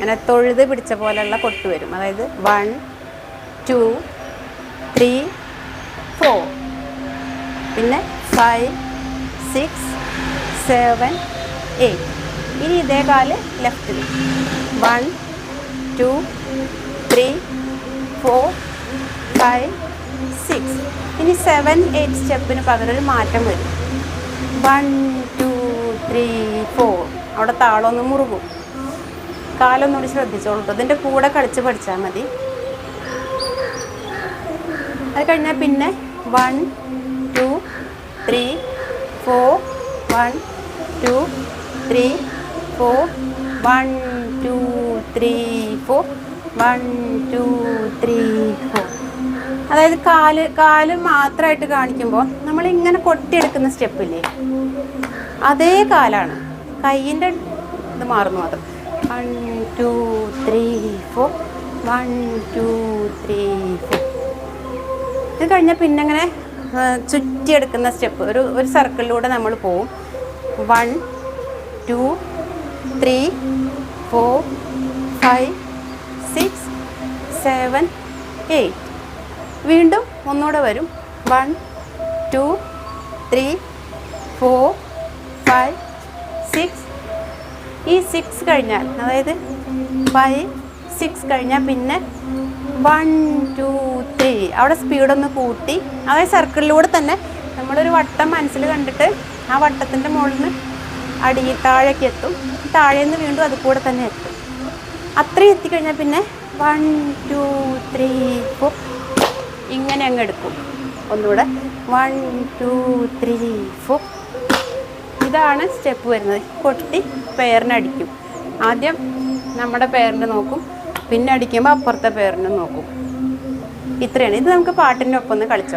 അങ്ങനെ തൊഴുത് പിടിച്ച പോലെയുള്ള കൊട്ട് വരും. അതായത് 1 2 3 4, പിന്നെ 5 6 7 8. ഇനി ഇതേ കാല് ലെഫ്റ്റിൽ 1 2 3 4 5 6. ഇനി 7 8 സ്റ്റെപ്പിന് പകരം ഒരു മാറ്റം വരും. 1 2 3 4. അവിടെ താളമൊന്ന് മുറുകും. കാലൊന്നുകൂടി ശ്രദ്ധിച്ചോളൂ കേട്ടോ. ഇതിൻ്റെ കൂടെ കളിച്ച് പഠിച്ചാൽ മതി. അത് കഴിഞ്ഞാൽ പിന്നെ 1 2 3 4 1 2 3 4 1 2 3 4 1 2 3 4. അതായത് കാല് മാത്രമായിട്ട് കാണിക്കുമ്പോൾ നമ്മളിങ്ങനെ കൊട്ടിയെടുക്കുന്ന സ്റ്റെപ്പില്ലേ, അതേ കാലാണ്. കൈയിൻ്റെ ഇത് മാറുന്നു മാത്രം. 1 2 3 4 1 2 3 4. ഇത് കഴിഞ്ഞാൽ പിന്നെ അങ്ങനെ ചുറ്റിയെടുക്കുന്ന സ്റ്റെപ്പ് ഒരു സർക്കിളിലൂടെ നമ്മൾ പോവും. 1 2 3 4 5 6 7 8. വീണ്ടും ഒന്നുകൂടെ വരും. 1 2 3 4 5 6. ഈ 6 കഴിഞ്ഞാൽ, അതായത് 5 6 കഴിഞ്ഞാൽ പിന്നെ 1 2 3. അവിടെ സ്പീഡൊന്ന് കൂട്ടി, അതായത് സർക്കിളിലൂടെ തന്നെ നമ്മളൊരു വട്ടം മനസ്സിൽ കണ്ടിട്ട് ആ വട്ടത്തിൻ്റെ മുകളിൽ നിന്ന് താഴേക്ക് എത്തും. താഴെ നിന്ന് വീണ്ടും അതുകൂടെ തന്നെ എത്തും. അത്രയും എത്തിക്കഴിഞ്ഞാൽ പിന്നെ 1 2 3 4 ഇങ്ങനെ അങ്ങ് എടുക്കും. ഒന്നുകൂടെ 1 2 3 4. ഇതാണ് സ്റ്റെപ്പ് വരുന്നത്. കൊട്ടി പേരിനടിക്കും. ആദ്യം നമ്മുടെ പേരിന് നോക്കും, പിന്നെ അടിക്കുമ്പോൾ അപ്പുറത്തെ പേരിന് നോക്കും. ഇത്രയാണ്. ഇത് നമുക്ക് പാട്ടിൻ്റെ ഒപ്പം ഒന്ന് കളിച്ചു.